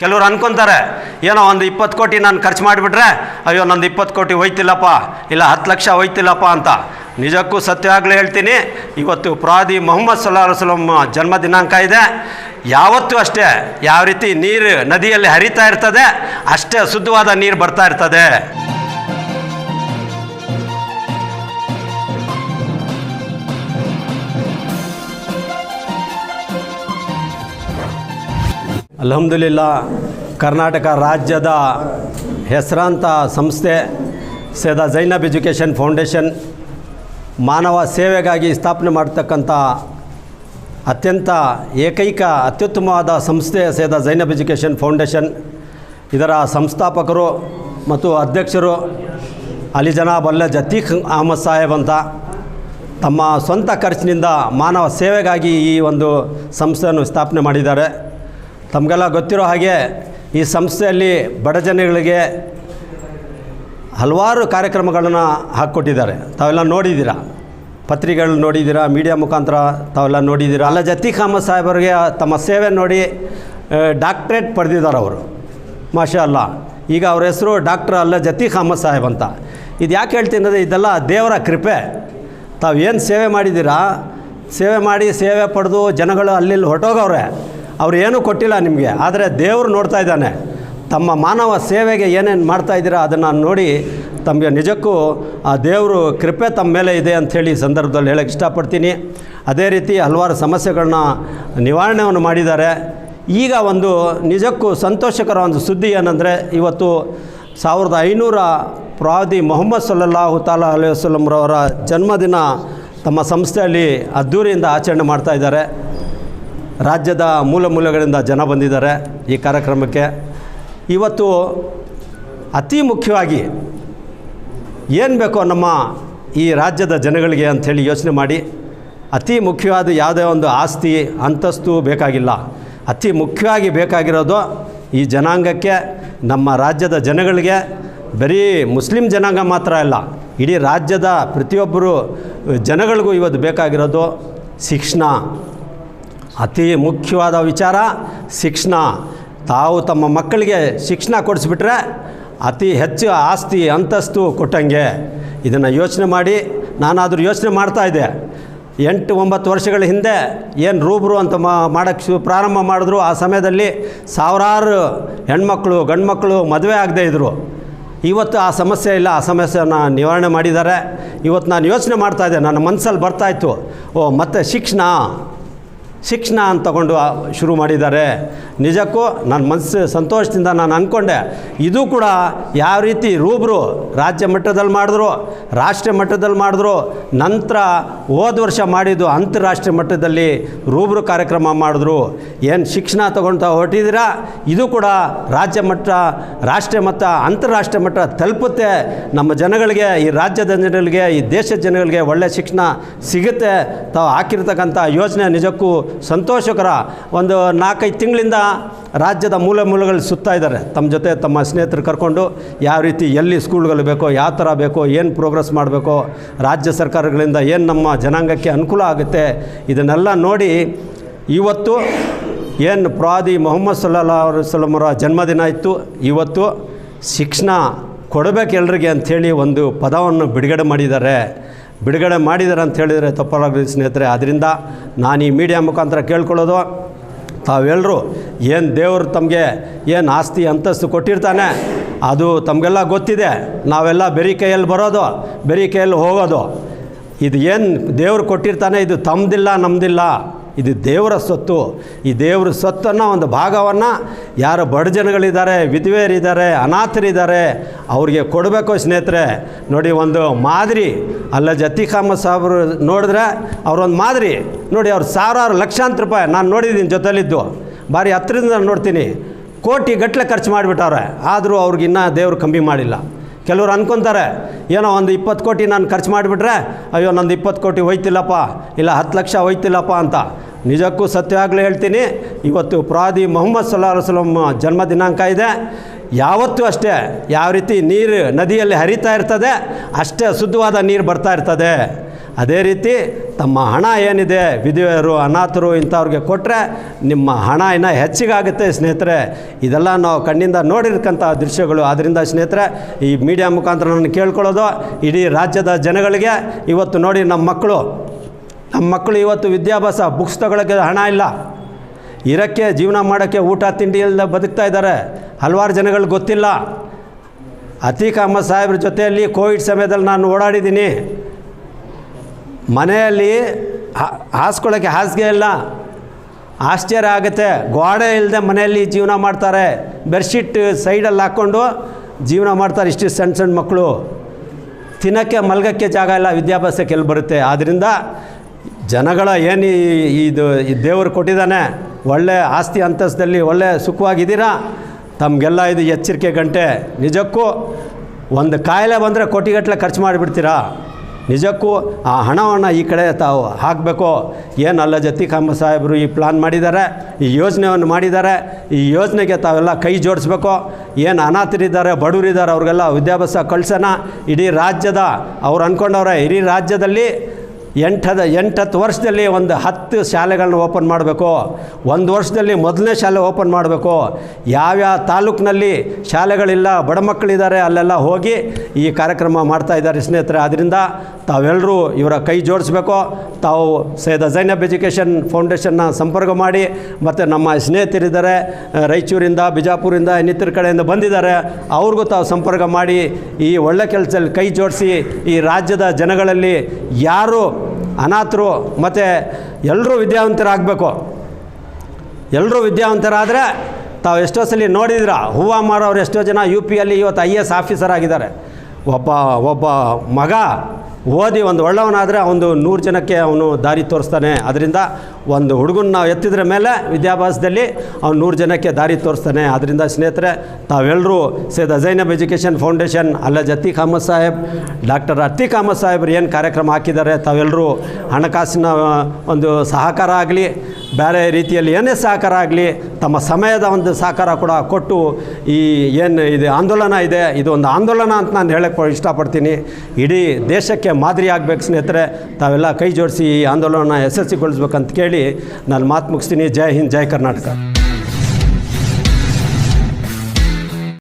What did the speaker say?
ಕೆಲವರು ಅನ್ಕೊತಾರೆ ಏನೋ ಒಂದು 20 ಕೋಟಿ ನಾನು ಖರ್ಚು ಮಾಡಿಬಿಟ್ರೆ ಅಯ್ಯೋ ನಂದು 20 ಕೋಟಿ ಹೋಯ್ತಿಲ್ಲಪ್ಪ, ಇಲ್ಲ 10 ಲಕ್ಷ ಹೋಯ್ತಿಲ್ಲಪ್ಪ ಅಂತ. ನಿಜಕ್ಕೂ ಸತ್ಯವಾಗಲೇ ಹೇಳ್ತೀನಿ, ಇವತ್ತು ಪ್ರವಾದಿ ಮೊಹಮ್ಮದ್ ಸಲ್ಲಲ್ಲಾಹು ಅಲೈಹಿ ವಸಲ್ಲಂ ಜನ್ಮ ದಿನಾಂಕ ಇದೆ. ಯಾವತ್ತೂ ಅಷ್ಟೇ, ಯಾವ ರೀತಿ ನೀರು ನದಿಯಲ್ಲಿ ಹರಿತಾ ಇರ್ತದೆ ಅಷ್ಟೇ ಶುದ್ಧವಾದ ನೀರು ಬರ್ತಾ ಇರ್ತದೆ. ಅಲ್ಹಮ್ದುಲಿಲ್ಲಾ, ಕರ್ನಾಟಕ ರಾಜ್ಯದ ಹೆಸರಾಂತ ಸಂಸ್ಥೆ ಸೈಯದ್ ಝೈನಬ್ ಎಜುಕೇಷನ್ ಫೌಂಡೇಶನ್ ಮಾನವ ಸೇವೆಗಾಗಿ ಸ್ಥಾಪನೆ ಮಾಡತಕ್ಕಂಥ ಅತ್ಯಂತ ಏಕೈಕ ಅತ್ಯುತ್ತಮವಾದ ಸಂಸ್ಥೆ ಸೈಯದ್ ಝೈನಬ್ ಎಜುಕೇಷನ್ ಫೌಂಡೇಶನ್. ಇದರ ಸಂಸ್ಥಾಪಕರು ಮತ್ತು ಅಧ್ಯಕ್ಷರು ಅಲಿ ಜನಾಬ್ ಅಲ್ಹಾಜ್ ಅತೀಕ್ ಅಹಮದ್ ಸಾಹೇಬ್ ಅಂತ ತಮ್ಮ ಸ್ವಂತ ಖರ್ಚಿನಿಂದ ಮಾನವ ಸೇವೆಗಾಗಿ ಈ ಒಂದು ಸಂಸ್ಥೆಯನ್ನು ಸ್ಥಾಪನೆ ಮಾಡಿದ್ದಾರೆ. ತಮಗೆಲ್ಲ ಗೊತ್ತಿರೋ ಹಾಗೆ ಈ ಸಂಸ್ಥೆಯಲ್ಲಿ ಬಡ ಜನಗಳಿಗೆ ಹಲವಾರು ಕಾರ್ಯಕ್ರಮಗಳನ್ನು ಹಾಕ್ಕೊಟ್ಟಿದ್ದಾರೆ. ತಾವೆಲ್ಲ ನೋಡಿದ್ದೀರಾ, ಪತ್ರಿಕೆಗಳು ನೋಡಿದ್ದೀರಾ, ಮೀಡಿಯಾ ಮುಖಾಂತರ ತಾವೆಲ್ಲ ನೋಡಿದ್ದೀರಾ. ಅಲ್ಹಾಜ್ ಅತೀಕ್ ಅಹಮದ್ ಸಾಹೇಬರಿಗೆ ತಮ್ಮ ಸೇವೆ ನೋಡಿ ಡಾಕ್ಟ್ರೇಟ್ ಪಡೆದಿದ್ದಾರೆ ಅವರು, ಮಾಷಾ ಅಲ್ಲಾ. ಈಗ ಅವ್ರ ಹೆಸರು ಡಾಕ್ಟರ್ ಅಲ್ಹಾಜ್ ಅತೀಕ್ ಅಹಮದ್ ಸಾಹೇಬ್ ಅಂತ. ಇದು ಯಾಕೆ ಹೇಳ್ತೀನಿ ಅಂದರೆ ಇದೆಲ್ಲ ದೇವರ ಕೃಪೆ. ತಾವು ಏನು ಸೇವೆ ಮಾಡಿದ್ದೀರಾ, ಸೇವೆ ಮಾಡಿ ಸೇವೆ ಪಡೆದು ಜನಗಳು ಅಲ್ಲಿ ಹೊರಟೋಗವ್ರೆ, ಅವ್ರು ಏನೂ ಕೊಟ್ಟಿಲ್ಲ ನಿಮಗೆ, ಆದರೆ ದೇವರು ನೋಡ್ತಾ ಇದ್ದಾನೆ. ತಮ್ಮ ಮಾನವ ಸೇವೆಗೆ ಏನೇನು ಮಾಡ್ತಾಯಿದ್ದೀರಾ ಅದನ್ನು ನೋಡಿ ತಮಗೆ ನಿಜಕ್ಕೂ ಆ ದೇವರು ಕೃಪೆ ತಮ್ಮ ಮೇಲೆ ಇದೆ ಅಂಥೇಳಿ ಈ ಸಂದರ್ಭದಲ್ಲಿ ಹೇಳೋಕ್ಕೆ ಇಷ್ಟಪಡ್ತೀನಿ. ಅದೇ ರೀತಿ ಹಲವಾರು ಸಮಸ್ಯೆಗಳನ್ನ ನಿವಾರಣೆಯನ್ನು ಮಾಡಿದ್ದಾರೆ. ಈಗ ಒಂದು ನಿಜಕ್ಕೂ ಸಂತೋಷಕರ ಒಂದು ಸುದ್ದಿ ಏನಂದರೆ, ಇವತ್ತು 1500 ಪ್ರವಾದಿ ಮೊಹಮ್ಮದ್ ಸಲ್ಲಲ್ಲಾಹು ಅಲೈಹಿ ವಸಲ್ಲಂರವರ ಜನ್ಮದಿನ ತಮ್ಮ ಸಂಸ್ಥೆಯಲ್ಲಿ ಅದ್ಧೂರಿಯಿಂದ ಆಚರಣೆ ಮಾಡ್ತಾಯಿದ್ದಾರೆ. ರಾಜ್ಯದ ಮೂಲೆಗಳಿಂದ ಜನ ಬಂದಿದ್ದಾರೆ ಈ ಕಾರ್ಯಕ್ರಮಕ್ಕೆ. ಇವತ್ತು ಅತಿ ಮುಖ್ಯವಾಗಿ ಏನು ಬೇಕೋ ನಮ್ಮ ಈ ರಾಜ್ಯದ ಜನಗಳಿಗೆ ಅಂಥೇಳಿ ಯೋಚನೆ ಮಾಡಿ, ಅತಿ ಮುಖ್ಯವಾದ ಯಾವುದೇ ಒಂದು ಆಸ್ತಿ ಅಂತಸ್ತು ಬೇಕಾಗಿಲ್ಲ. ಅತಿ ಮುಖ್ಯವಾಗಿ ಬೇಕಾಗಿರೋದು ಈ ಜನಾಂಗಕ್ಕೆ, ನಮ್ಮ ರಾಜ್ಯದ ಜನಗಳಿಗೆ, ಬರೀ ಮುಸ್ಲಿಂ ಜನಾಂಗ ಮಾತ್ರ ಅಲ್ಲ, ಇಡೀ ರಾಜ್ಯದ ಪ್ರತಿಯೊಬ್ಬರು ಜನಗಳಿಗೂ ಇವತ್ತು ಬೇಕಾಗಿರೋದು ಶಿಕ್ಷಣ. ಅತಿ ಮುಖ್ಯವಾದ ವಿಚಾರ ಶಿಕ್ಷಣ. ತಾವು ತಮ್ಮ ಮಕ್ಕಳಿಗೆ ಶಿಕ್ಷಣ ಕೊಡಿಸ್ಬಿಟ್ರೆ ಅತಿ ಹೆಚ್ಚು ಆಸ್ತಿ ಅಂತಸ್ತು ಕೊಟ್ಟಂಗೆ. ಇದನ್ನು ಯೋಚನೆ ಮಾಡಿ, ನಾನಾದರೂ ಯೋಚನೆ ಮಾಡ್ತಾಯಿದ್ದೆ. 8-9 ವರ್ಷಗಳ ಹಿಂದೆ ಏನು ರೂಬ್ರು ಅಂತ ಮಾಡೋಕ್ಕೆ ಪ್ರಾರಂಭ ಮಾಡಿದ್ರು. ಆ ಸಮಯದಲ್ಲಿ ಸಾವಿರಾರು ಹೆಣ್ಮಕ್ಳು ಗಂಡು ಮಕ್ಕಳು ಮದುವೆ ಆಗದೇ ಇದ್ದರು. ಇವತ್ತು ಆ ಸಮಸ್ಯೆ ಇಲ್ಲ, ಆ ಸಮಸ್ಯೆಯನ್ನು ನಿವಾರಣೆ ಮಾಡಿದ್ದಾರೆ. ಇವತ್ತು ನಾನು ಯೋಚನೆ ಮಾಡ್ತಾಯಿದ್ದೆ, ನನ್ನ ಮನಸ್ಸಲ್ಲಿ ಬರ್ತಾಯಿತ್ತು, ಮತ್ತೆ ಶಿಕ್ಷಣ ಅಂತ ತಗೊಂಡು ಶುರು ಮಾಡಿದ್ದಾರೆ. ನಿಜಕ್ಕೂ ನನ್ನ ಮನಸ್ಸು ಸಂತೋಷದಿಂದ ನಾನು ಅಂದ್ಕೊಂಡೆ, ಇದು ಕೂಡ ಯಾವ ರೀತಿ ರೂಬ್ರು ರಾಜ್ಯ ಮಟ್ಟದಲ್ಲಿ ಮಾಡಿದ್ರು, ರಾಷ್ಟ್ರೀಯ ಮಟ್ಟದಲ್ಲಿ ಮಾಡಿದ್ರು, ನಂತರ ಹೋದ ವರ್ಷ ಮಾಡಿದ್ದು ಅಂತಾರಾಷ್ಟ್ರೀಯ ಮಟ್ಟದಲ್ಲಿ ರೂಬ್ರು ಕಾರ್ಯಕ್ರಮ ಮಾಡಿದ್ರು. ಏನು ಶಿಕ್ಷಣ ತಗೊಳ್ತಾ ಹೊರಟಿದ್ದೀರಾ, ಇದು ಕೂಡ ರಾಜ್ಯ ಮಟ್ಟ, ರಾಷ್ಟ್ರೀಯ ಮಟ್ಟ, ಅಂತಾರಾಷ್ಟ್ರೀಯ ಮಟ್ಟ ತಲುಪುತ್ತೆ. ನಮ್ಮ ಜನಗಳಿಗೆ, ಈ ರಾಜ್ಯದ ಜನಗಳಿಗೆ, ಈ ದೇಶದ ಜನಗಳಿಗೆ ಒಳ್ಳೆಯ ಶಿಕ್ಷಣ ಸಿಗುತ್ತೆ. ತಾವು ಹಾಕಿರ್ತಕ್ಕಂಥ ಯೋಜನೆ ನಿಜಕ್ಕೂ ಸಂತೋಷಕರ. ಒಂದು 4-5 ತಿಂಗಳಿಂದ ರಾಜ್ಯದ ಮೂಲೆಗಳಲ್ಲಿ ಸುತ್ತಾ ಇದ್ದಾರೆ ತಮ್ಮ ಜೊತೆ, ತಮ್ಮ ಸ್ನೇಹಿತರು ಕರ್ಕೊಂಡು. ಯಾವ ರೀತಿ ಎಲ್ಲಿ ಸ್ಕೂಲ್ಗಳು ಬೇಕೋ, ಯಾವ ಥರ ಬೇಕೋ, ಏನು ಪ್ರೋಗ್ರೆಸ್ ಮಾಡಬೇಕೋ, ರಾಜ್ಯ ಸರ್ಕಾರಗಳಿಂದ ಏನು ನಮ್ಮ ಜನಾಂಗಕ್ಕೆ ಅನುಕೂಲ ಆಗುತ್ತೆ, ಇದನ್ನೆಲ್ಲ ನೋಡಿ ಇವತ್ತು ಏನು ಪ್ರವಾದಿ ಮೊಹಮ್ಮದ್ ಸಲ್ಲಲ್ಲಾಹು ಅಲೈಹಿ ವಸಲ್ಲಂರ ಜನ್ಮದಿನ ಇತ್ತು, ಇವತ್ತು ಶಿಕ್ಷಣ ಕೊಡಬೇಕು ಎಲ್ರಿಗೆ ಅಂಥೇಳಿ ಒಂದು ಪದವನ್ನು ಬಿಡುಗಡೆ ಮಾಡಿದ್ದಾರೆ ಅಂತ ಹೇಳಿದರೆ ತಪ್ಪಾಗಲಿ ಸ್ನೇಹಿತರೆ. ಆದ್ದರಿಂದ ನಾನು ಈ ಮೀಡಿಯಾ ಮುಖಾಂತರ ಕೇಳ್ಕೊಳ್ಳೋದು, ತಾವೆಲ್ಲರೂ ಏನು ದೇವರು ತಮಗೆ ಏನು ಆಸ್ತಿ ಅಂತಸ್ತು ಕೊಟ್ಟಿರ್ತಾನೆ ಅದು ತಮಗೆಲ್ಲ ಗೊತ್ತಿದೆ. ನಾವೆಲ್ಲ ಬರೀ ಕೈಯಲ್ಲಿ ಬರೋದು, ಬರೀ ಕೈಯಲ್ಲಿ ಹೋಗೋದು. ಇದು ಏನು ದೇವರು ಕೊಟ್ಟಿರ್ತಾನೆ, ಇದು ತಮ್ಮದಿಲ್ಲ, ನಮ್ಮದಿಲ್ಲ, ಇದು ದೇವರ ಸೊತ್ತು. ಈ ದೇವರ ಸೊತ್ತನ್ನು ಒಂದು ಭಾಗವನ್ನು ಯಾರು ಬಡ ಜನಗಳಿದ್ದಾರೆ, ವಿಧವೆಯರಿದ್ದಾರೆ, ಅನಾಥರಿದ್ದಾರೆ, ಅವ್ರಿಗೆ ಕೊಡಬೇಕು ಸ್ನೇಹಿತರೆ. ನೋಡಿ, ಒಂದು ಮಾದರಿ ಅಲ್ಹಾಜ್ ಅತೀಕ್ ಅಹಮದ್ ಸಾಹೇಬರು ನೋಡಿದ್ರೆ ಅವರೊಂದು ಮಾದರಿ ನೋಡಿ. ಅವ್ರು ಸಾವಿರಾರು ಲಕ್ಷಾಂತರ ರೂಪಾಯಿ ನಾನು ನೋಡಿದ್ದೀನಿ, ಜೊತೆಲಿದ್ದು ಭಾರಿ ಹತ್ತಿರದಿಂದ ನೋಡ್ತೀನಿ, ಕೋಟಿ ಗಟ್ಟಲೆ ಖರ್ಚು ಮಾಡಿಬಿಟ್ಟವ್ರೆ. ಆದರೂ ಅವ್ರಿಗಿನ್ನೂ ದೇವರು ಕಮ್ಮಿ ಮಾಡಿಲ್ಲ. ಕೆಲವರು ಅನ್ಕೊತಾರೆ, ಏನೋ ಒಂದು 20 ಕೋಟಿ ನಾನು ಖರ್ಚು ಮಾಡಿಬಿಟ್ರೆ ಅಯ್ಯೋ ನಂದು 20 ಕೋಟಿ ಹೋಯ್ತಿಲ್ಲಪ್ಪ, ಇಲ್ಲ 10 ಲಕ್ಷ ಹೋಯ್ತಿಲ್ಲಪ್ಪ ಅಂತ. ನಿಜಕ್ಕೂ ಸತ್ಯವಾಗಲೇ ಹೇಳ್ತೀನಿ, ಇವತ್ತು ಪ್ರವಾದಿ ಮೊಹಮ್ಮದ್ ಸಲ್ಲಲ್ಲಾಹು ಅಲೈಹಿ ವಸಲ್ಲಂ ಜನ್ಮ ದಿನಾಂಕ ಇದೆ. ಯಾವತ್ತೂ ಅಷ್ಟೇ, ಯಾವ ರೀತಿ ನೀರು ನದಿಯಲ್ಲಿ ಹರಿತಾ ಇರ್ತದೆ ಅಷ್ಟೇ ಶುದ್ಧವಾದ ನೀರು ಬರ್ತಾ ಇರ್ತದೆ. ಅದೇ ರೀತಿ ತಮ್ಮ ಹಣ ಏನಿದೆ ವಿಧವೆಯರು ಅನಾಥರು ಇಂಥವ್ರಿಗೆ ಕೊಟ್ಟರೆ ನಿಮ್ಮ ಹಣ ಇನ್ನೂ ಹೆಚ್ಚಿಗಾಗುತ್ತೆ ಸ್ನೇಹಿತರೆ. ಇದೆಲ್ಲ ನಾವು ಕಣ್ಣಿಂದ ನೋಡಿರ್ತಕ್ಕಂಥ ದೃಶ್ಯಗಳು. ಆದ್ದರಿಂದ ಸ್ನೇಹಿತರೆ, ಈ ಮೀಡಿಯಾ ಮುಖಾಂತರ ನಾನು ಕೇಳ್ಕೊಳ್ಳೋದು ಇಡೀ ರಾಜ್ಯದ ಜನಗಳಿಗೆ, ಇವತ್ತು ನೋಡಿ ನಮ್ಮ ಮಕ್ಕಳು ಇವತ್ತು ವಿದ್ಯಾಭ್ಯಾಸ ಬುಕ್ಸ್ ತಗೊಳ್ಳೋಕ್ಕೆ ಹಣ ಇಲ್ಲ, ಇರೋಕ್ಕೆ ಜೀವನ ಮಾಡೋಕ್ಕೆ ಊಟ ತಿಂಡಿ ಇಲ್ಲದೆ ಬದುಕ್ತಾ ಇದ್ದಾರೆ. ಹಲವಾರು ಜನಗಳಿಗೆ ಗೊತ್ತಿಲ್ಲ. ಅತೀಕ್ ಅಹಮದ್ ಸಾಹೇಬ್ರ ಜೊತೆಯಲ್ಲಿ ಕೋವಿಡ್ ಸಮಯದಲ್ಲಿ ನಾನು ಓಡಾಡಿದ್ದೀನಿ. ಮನೆಯಲ್ಲಿ ಹಾಸ್ಕೊಳ್ಳೋಕ್ಕೆ ಹಾಸಿಗೆ ಇಲ್ಲ, ಆಶ್ಚರ್ಯ ಆಗುತ್ತೆ. ಗೋಡೆ ಇಲ್ಲದೆ ಮನೆಯಲ್ಲಿ ಜೀವನ ಮಾಡ್ತಾರೆ, ಬೆಡ್ಶೀಟ್ ಸೈಡಲ್ಲಿ ಹಾಕ್ಕೊಂಡು ಜೀವನ ಮಾಡ್ತಾರೆ. ಇಷ್ಟು ಸಣ್ಣ ಸಣ್ಣ ಮಕ್ಕಳು ತಿನ್ನೋಕ್ಕೆ ಮಲಗೋಕ್ಕೆ ಜಾಗ ಇಲ್ಲ, ವಿದ್ಯಾಭ್ಯಾಸಕ್ಕೆ ಎಲ್ಲಿ ಬರುತ್ತೆ? ಆದ್ದರಿಂದ ಜನಗಳ ಏನು ಇದು ದೇವರು ಕೊಟ್ಟಿದ್ದಾನೆ, ಒಳ್ಳೆ ಆಸ್ತಿ ಅಂತಸ್ತಲ್ಲಿ ಒಳ್ಳೆ ಸುಖವಾಗಿದ್ದೀರಾ. ತಮಗೆಲ್ಲ ಇದು ಎಚ್ಚರಿಕೆ ಗಂಟೆ. ನಿಜಕ್ಕೂ ಒಂದು ಕಾಯಿಲೆ ಬಂದರೆ ಕೋಟಿಗಟ್ಟಲೆ ಖರ್ಚು ಮಾಡಿಬಿಡ್ತೀರಾ. ನಿಜಕ್ಕೂ ಆ ಹಣವನ್ನು ಈ ಕಡೆ ತಾವು ಹಾಕಬೇಕು. ಏನು ಅಲ್ಲ ಅತೀಕ್ ಅಹಮದ್ ಸಾಹೇಬರು ಈ ಪ್ಲಾನ್ ಮಾಡಿದ್ದಾರೆ, ಈ ಯೋಜನೆಯನ್ನು ಮಾಡಿದ್ದಾರೆ. ಈ ಯೋಜನೆಗೆ ತಾವೆಲ್ಲ ಕೈ ಜೋಡಿಸ್ಬೇಕು. ಏನು ಅನಾಥರಿದ್ದಾರೆ, ಬಡವರಿದ್ದಾರೆ, ಅವ್ರಿಗೆಲ್ಲ ವಿದ್ಯಾಭ್ಯಾಸ ಕಳ್ಸೋಣ. ಇಡೀ ರಾಜ್ಯದ ಅವ್ರು ಅಂದ್ಕೊಂಡವ್ರೆ ಇಡೀ ರಾಜ್ಯದಲ್ಲಿ 8-10 ವರ್ಷದಲ್ಲಿ ಒಂದು 10 ಶಾಲೆಗಳನ್ನ ಓಪನ್ ಮಾಡಬೇಕು. ಒಂದು ವರ್ಷದಲ್ಲಿ ಮೊದಲನೇ ಶಾಲೆ ಓಪನ್ ಮಾಡಬೇಕು. ಯಾವ್ಯಾವ ತಾಲೂಕಿನಲ್ಲಿ ಶಾಲೆಗಳಿಲ್ಲ, ಬಡ ಮಕ್ಕಳಿದ್ದಾರೆ, ಅಲ್ಲೆಲ್ಲ ಹೋಗಿ ಈ ಕಾರ್ಯಕ್ರಮ ಮಾಡ್ತಾಯಿದ್ದಾರೆ ಸ್ನೇಹಿತರೆ. ಆದ್ದರಿಂದ ತಾವೆಲ್ಲರೂ ಇವರ ಕೈ ಜೋಡಿಸ್ಬೇಕು. ತಾವು ಸೈಯದ್ ಝೈನಬ್ ಎಜುಕೇಷನ್ ಫೌಂಡೇಶನ್ನ ಸಂಪರ್ಕ ಮಾಡಿ, ಮತ್ತು ನಮ್ಮ ಸ್ನೇಹಿತರಿದ್ದಾರೆ ರಾಯಚೂರಿಂದ, ಬಿಜಾಪುರಿಂದ, ಇನ್ನಿತರ ಕಡೆಯಿಂದ ಬಂದಿದ್ದಾರೆ, ಅವ್ರಿಗೂ ತಾವು ಸಂಪರ್ಕ ಮಾಡಿ ಈ ಒಳ್ಳೆ ಕೆಲಸದಲ್ಲಿ ಕೈ ಜೋಡಿಸಿ ಈ ರಾಜ್ಯದ ಜನಗಳಲ್ಲಿ ಯಾರು ಅನಾಥರು ಮತ್ತು ಎಲ್ಲರೂ ವಿದ್ಯಾವಂತರಾಗಬೇಕು. ಎಲ್ಲರೂ ವಿದ್ಯಾವಂತರಾದರೆ ತಾವು ಎಷ್ಟೋ ಸಲ ನೋಡಿದ್ರ, ಹೂವು ಮಾರೋರು ಎಷ್ಟೋ ಜನ UPಯಲ್ಲಿ ಇವತ್ತು IAS ಆಫೀಸರ್ ಆಗಿದ್ದಾರೆ. ಒಬ್ಬ ಮಗ ಓದಿ ಒಂದು ಒಳ್ಳೆಯವನಾದರೆ ಅವನು 100 ಜನಕ್ಕೆ ಅವನು ದಾರಿ ತೋರಿಸ್ತಾನೆ. ಅದರಿಂದ ಒಂದು ಹುಡುಗನ ನಾವು ಎತ್ತಿದ್ರ ಮೇಲೆ ವಿದ್ಯಾಭ್ಯಾಸದಲ್ಲಿ ಅವ್ನು 100 ಜನಕ್ಕೆ ದಾರಿ ತೋರಿಸ್ತಾನೆ. ಅದರಿಂದ ಸ್ನೇಹಿತರೆ, ತಾವೆಲ್ಲರೂ Syed Zainab education foundation Ateeq Ahmed Saheb, doctor Ateeq Ahmed ಸಾಹೇಬ್ರು ಏನು ಕಾರ್ಯಕ್ರಮ ಹಾಕಿದ್ದಾರೆ, ತಾವೆಲ್ಲರೂ ಹಣಕಾಸಿನ ಒಂದು ಸಹಕಾರ ಆಗಲಿ, ಬೇರೆ ರೀತಿಯಲ್ಲಿ ಏನೇ ಸಹಕಾರ ಆಗಲಿ, ತಮ್ಮ ಸಮಯದ ಒಂದು ಸಹಕಾರ ಕೂಡ ಕೊಟ್ಟು ಈ ಏನು ಇದು ಆಂದೋಲನ ಇದೆ, ಇದು ಒಂದು ಆಂದೋಲನ ಅಂತ ನಾನು ಹೇಳಕ್ಕೆ ಇಷ್ಟಪಡ್ತೀನಿ. ಇಡೀ ದೇಶಕ್ಕೆ ಮಾದರಿ ಆಗಬೇಕು ಸ್ನೇಹಿತರೆ. ತಾವೆಲ್ಲ ಕೈ ಜೋಡಿಸಿ ಈ ಆಂದೋಲನ ಯಶಸ್ವಿಗೊಳಿಸ್ಬೇಕಂತ ಕೇಳಿ ನಾನು ಮಾತು ಮುಗಿಸ್ತೀನಿ. ಜೈ ಹಿಂದ್, ಜೈ ಕರ್ನಾಟಕ.